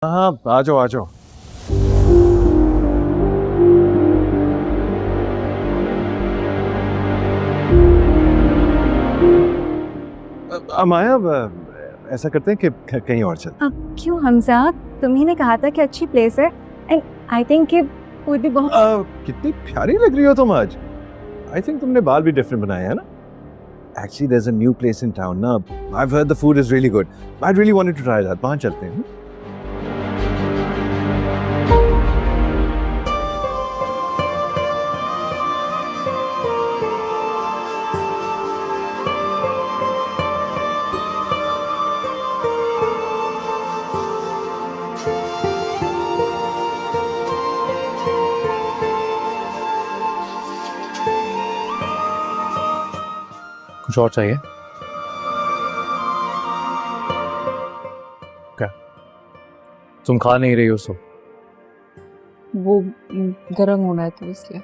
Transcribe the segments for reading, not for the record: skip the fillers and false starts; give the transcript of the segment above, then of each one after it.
हाँ, आ जाओ आ जाओ। माया, ऐसा करते हैं कि कहीं और चलते हैं। अब क्यों हमजा, तुम्ही ने कहा था कि अच्छी प्लेस है एंड आई थिंक कि फूड भी बहुत कितनी प्यारी लग रही हो तुम आज। आई थिंक तुमने बाल भी डिफरेंट बनाए हैं ना। Actually, there's a new place in town ना। I've heard the food is really good. I really wanted to try that. वहाँ चलते हैं। कुछ और चाहिए क्या? तुम खा नहीं रही हो सो? वो गर्म होना है तो इसलिए।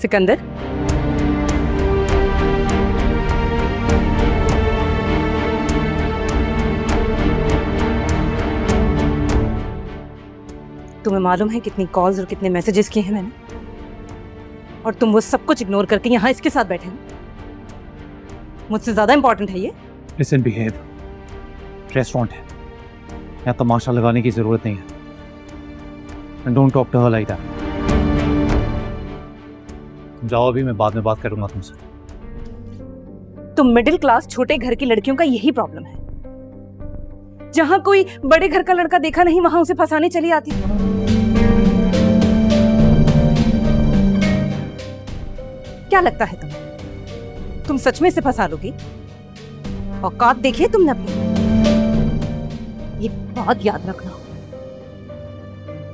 सिकंदर, तुम्हें मालूम है कितनी कॉल्स और कितने मैसेजेस किए हैं मैंने, और तुम वो सब कुछ इग्नोर करके यहाँ इसके साथ बैठे हो। मुझसे ज्यादा इंपॉर्टेंट है ये? Listen, behave. रेस्टोरेंट है, यहाँ तमाशा लगाने की जरूरत नहीं है। And don't talk to her like that. तुम जाओ, अभी मैं बाद में बात करूंगा तुमसे। तुम मिडिल क्लास छोटे घर की लड़कियों का यही प्रॉब्लम है। जहां कोई बड़े घर का लड़का देखा नहीं वहां उसे फंसाने चली आती। क्या लगता है तुम सच में इसे फंसा लोगी? औकात देखी है तुमने अपनी? ये बात याद रखना,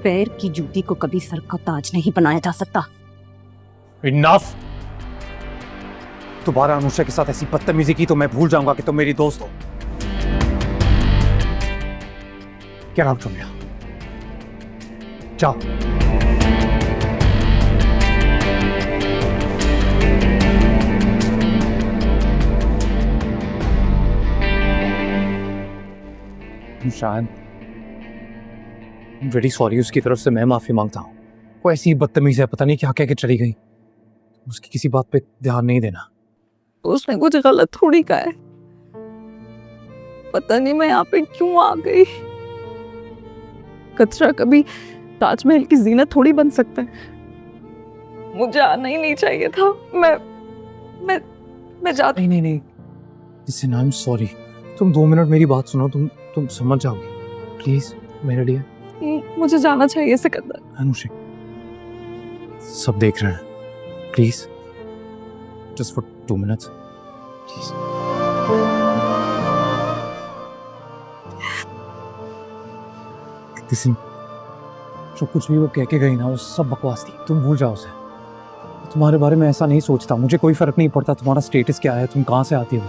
पैर की जूती को कभी सर का ताज नहीं बनाया जा सकता। इनफ! दोबारा अनुषा के साथ ऐसी बदतमीजी की तो मैं भूल जाऊंगा कि तुम मेरी दोस्त हो। क्या नाम तुम यहाँ? जाओ। शायद वेरी सॉरी, उसकी तरफ से मैं माफी मांगता हूँ। वो ऐसी ही बदतमीज है, पता नहीं क्या कह के चली गई। उसकी किसी बात पे ध्यान नहीं देना। उसने कुछ गलत थोड़ी कहा है। पता नहीं मैं यहाँ पे क्यों आ गई। कचरा कभी ताजमहल की जीनत थोड़ी बन सकता है। मुझे आना ही नहीं चाहिए था। मैं जाती। नहीं। Listen, I am sorry. तुम 2 मिनट मेरी बात सुनो, तुम समझ जाओगी प्लीज मेरे लिए। मुझे जाना चाहिए सिकंदर। अनुषा, सब देख रहे हैं, please just for 2 minutes please. Listen, जो कुछ भी वो कह के गई ना, वो सब बकवास थी। तुम भूल जाओ उसे। तुम्हारे बारे में ऐसा नहीं सोचता। मुझे कोई फर्क नहीं पड़ता तुम्हारा स्टेटस क्या है, तुम कहां से आती हो।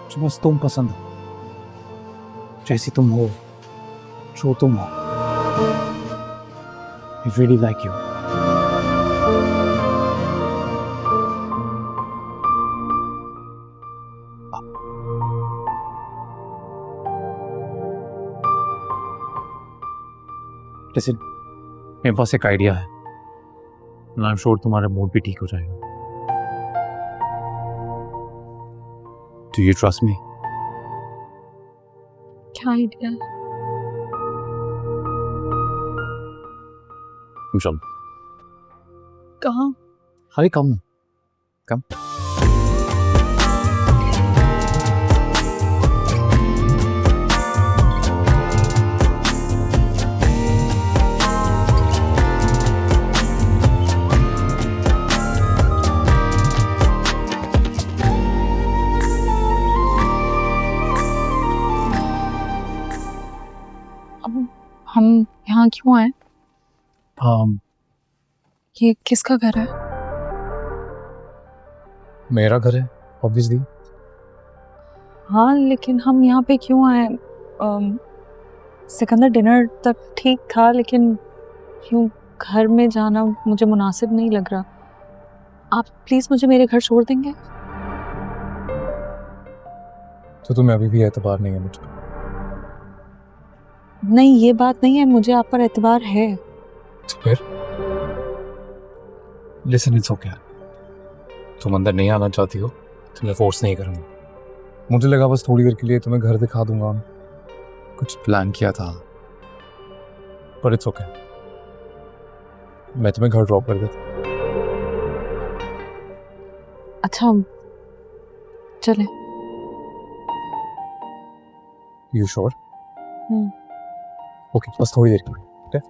मुझे बस तुम पसंद हो, जैसी तुम हो, जो तुम हो। I really like you. Listen, मेरे पास एक आइडिया है। आई एम श्योर तुम्हारा मूड भी ठीक हो जाएगा। Do you trust me? क्या आइडिया? तुम चलो। कहाँ? अरे कम कम। हम यहाँ क्यों आए? हाँ, ये किसका घर है? मेरा घर है ऑब्वियसली। हाँ, लेकिन हम यहाँ पे क्यों आए? सिकंदर डिनर तक ठीक था, लेकिन यूँ घर में जाना मुझे मुनासिब नहीं लग रहा। आप प्लीज मुझे मेरे घर छोड़ देंगे? तो तुम्हें अभी भी एतबार नहीं है मुझ पर? नहीं, ये बात नहीं है, मुझे आप पर एतबार है। तो फिर लिसन, इट्स ओके। तुम अंदर नहीं आना चाहती हो तो मैं फोर्स नहीं करूँगा। मुझे लगा बस थोड़ी देर के लिए तुम्हें घर दिखा दूंगा, कुछ प्लान किया था, पर इट्स ओके। मैं तुम्हें घर ड्रॉप कर देता। अच्छा, चले। You sure? हम्म। ओके, बस थोड़ी देर के लिए, ठीक है?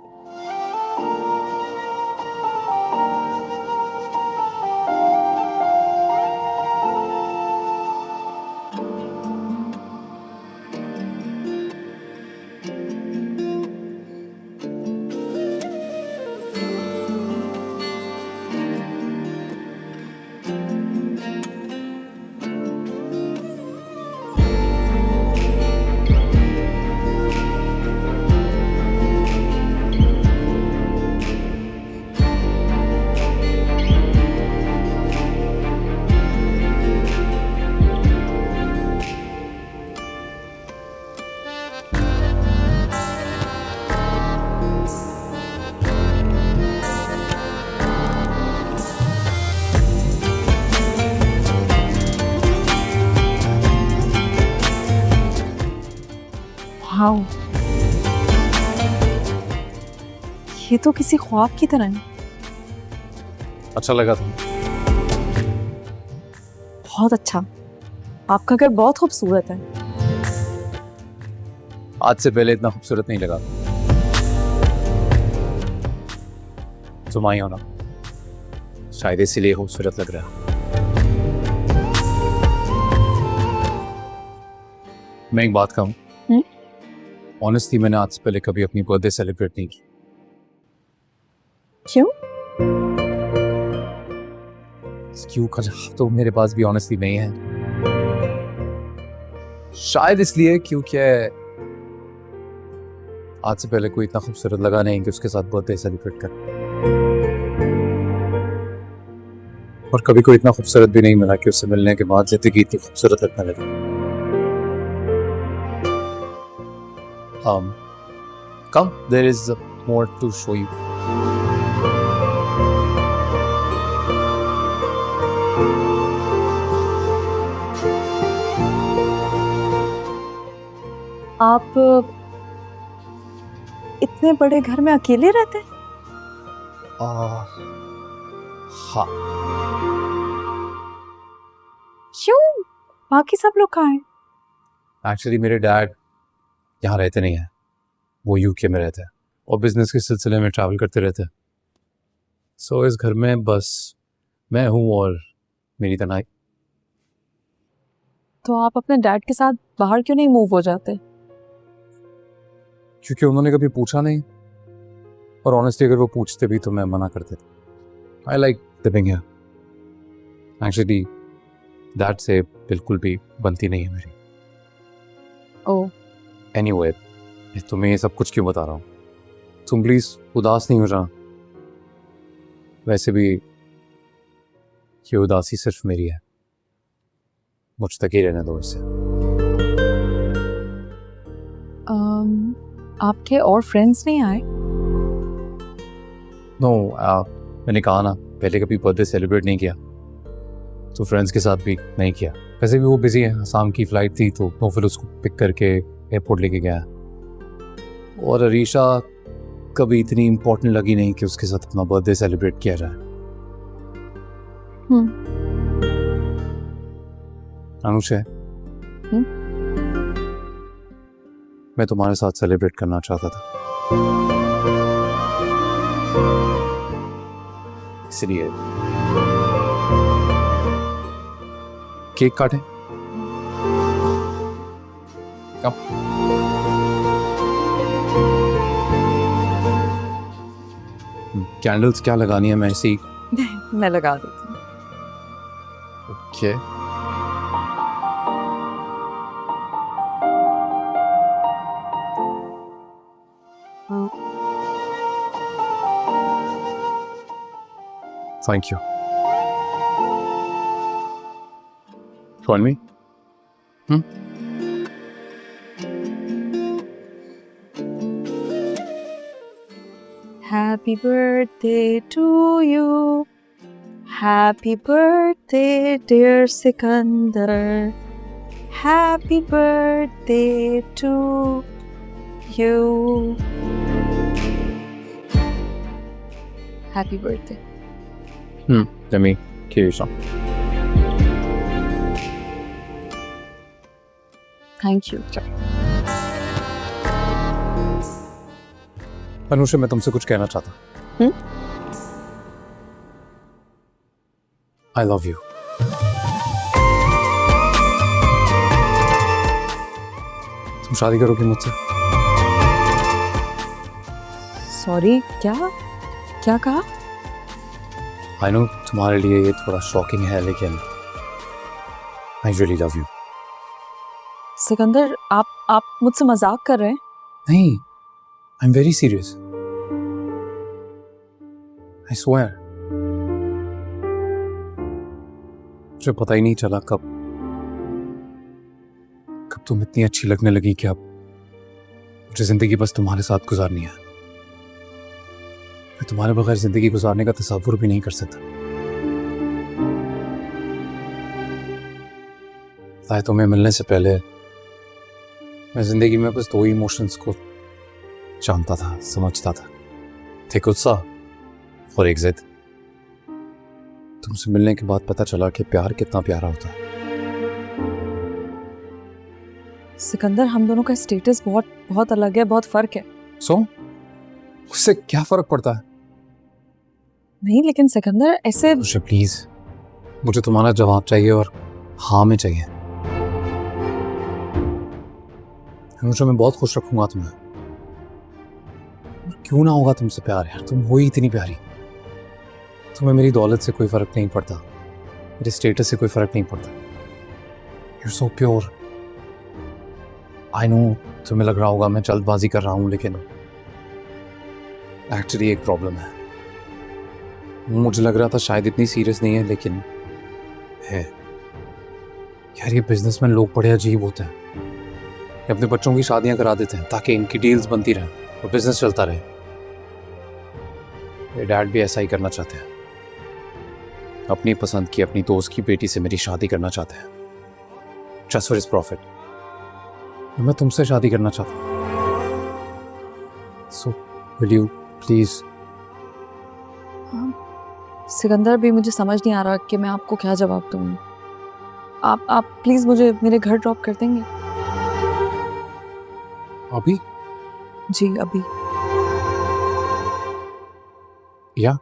वाओ, ये तो किसी ख्वाब की तरह है। अच्छा लगा तुम्हें? बहुत अच्छा। आपका घर बहुत खूबसूरत है। आज से पहले इतना खूबसूरत नहीं लगा। तुम आई हो ना, शायद इसीलिए खूबसूरत लग रहा है। मैं एक बात कहूँ, ऑनेस्टली मैंने आज से पहले कभी अपनी बर्थडे सेलिब्रेट नहीं की। क्यों? क्यों का जवाब तो मेरे पास भी ऑनेस्टली नहीं है। शायद इसलिए क्योंकि आज से पहले कोई इतना खूबसूरत लगा नहीं कि उसके साथ बर्थडे सेलिब्रेट कर, और कभी कोई इतना खूबसूरत भी नहीं मिला कि उससे मिलने के बाद जिंदगी इतनी खूबसूरत लगने लगी। Come, there is more to show you. आप इतने बड़े घर में अकेले रहते हैं? हाँ। क्यों? बाकी सब लोग कहाँ हैं? एक्चुअली मेरे डैड यहाँ रहते नहीं हैं, वो यूके में रहते हैं और बिजनेस के सिलसिले में ट्रैवल करते रहते हैं। सो इस घर में बस मैं हूँ और मेरी तनाई। तो आप अपने डैड के साथ बाहर क्यों नहीं मूव हो जाते? क्योंकि उन्होंने कभी पूछा नहीं, और ऑनेस्टली अगर वो पूछते भी तो मैं मना कर देता। I like living here. Actually dad से बिल्कुल भी बनती नहीं है मेरी। ओह, एनीवे, तुम्हें ये सब कुछ क्यों बता रहा हूँ? तुम प्लीज उदास नहीं हो जाना। वैसे भी ये उदासी सिर्फ मेरी है, मुझ तक ही रहने दो इसे। आपके और फ्रेंड्स नहीं आए? नो, मैंने कहा ना, पहले कभी बर्थडे सेलिब्रेट नहीं किया, तो फ्रेंड्स के साथ भी नहीं किया। वैसे भी वो बिजी है, शाम की फ्लाइट थी तो वो फिर उसको पिक करके एयरपोर्ट लेके गया। और अरीशा कभी इतनी इम्पोर्टेंट लगी नहीं कि उसके साथ अपना बर्थडे सेलिब्रेट किया जाए। अनुषा, मैं तुम्हारे साथ सेलिब्रेट करना चाहता था, इसलिए केक काटें। कब? कैंडल्स क्या लगानी है? मैं ऐसे ही मैं लगा देती हूँ। Okay. Thank you. Join me? Happy birthday to you. Happy birthday, dear Sikandar. Happy birthday to you. Happy birthday. Let me give you some. Thank you. Anusha, मैं तुमसे कुछ कहना चाहता हूँ। I love you. तुम शादी करोगी मुझसे? Sorry, क्या? क्या कहा? I know तुम्हारे लिए ये थोड़ा शॉकिंग है, लेकिन I really love you. Sikandar, आप मुझसे मजाक कर रहे हैं? नहीं, I'm very serious. I swear. मुझे पता ही नहीं चला कब तुम इतनी अच्छी लगने लगी कि अब मुझे जिंदगी बस तुम्हारे साथ गुजारनी है। मैं तुम्हारे बगैर जिंदगी गुजारने का तसव्वुर भी नहीं कर सकता। ताकि तुम्हें मिलने से पहले मैं जिंदगी में बस दो इमोशंस को जानता था, समझता था। थे गुस्सा और एक जिद। तुमसे मिलने के बाद पता चला कि प्यार कितना प्यारा होता है। सिकंदर, हम दोनों का स्टेटस बहुत अलग है, बहुत फर्क है। सो उससे क्या फर्क पड़ता है? नहीं, लेकिन सिकंदर ऐसे मुझे प्लीज, मुझे तुम्हारा जवाब चाहिए और हाँ में चाहिए। मुझे मैं बहुत खुश रखूंगा तुम्हें। क्यों ना होगा तुमसे प्यार यार, तुम हो ही इतनी प्यारी। तुम्हें मेरी दौलत से कोई फर्क नहीं पड़ता, मेरे स्टेटस से कोई फर्क नहीं पड़ता। You're so pure. I know तुम्हें लग रहा होगा मैं जल्दबाजी कर रहा हूँ, लेकिन एक्चुअली एक प्रॉब्लम है। मुझे लग रहा था शायद इतनी सीरियस नहीं है, लेकिन है यार। ये बिजनेसमैन लोग बड़े अजीब होते हैं। ये अपने बच्चों की शादियां करा देते हैं ताकि इनकी डील्स बनती रहें और बिजनेस चलता रहे। मेरे डैड भी ऐसा ही करना चाहते हैं। अपनी पसंद की अपनी दोस्त की बेटी से मेरी शादी करना चाहते हैं, जस्ट फॉर हिज प्रॉफिट। मैं तुमसे शादी करना चाहता हूँ। So will you please? Sikandar, भी मुझे समझ नहीं आ रहा कि मैं आपको क्या जवाब दूँ। आप प्लीज मुझे मेरे घर ड्रॉप कर देंगे? अभी? जी, अभी। या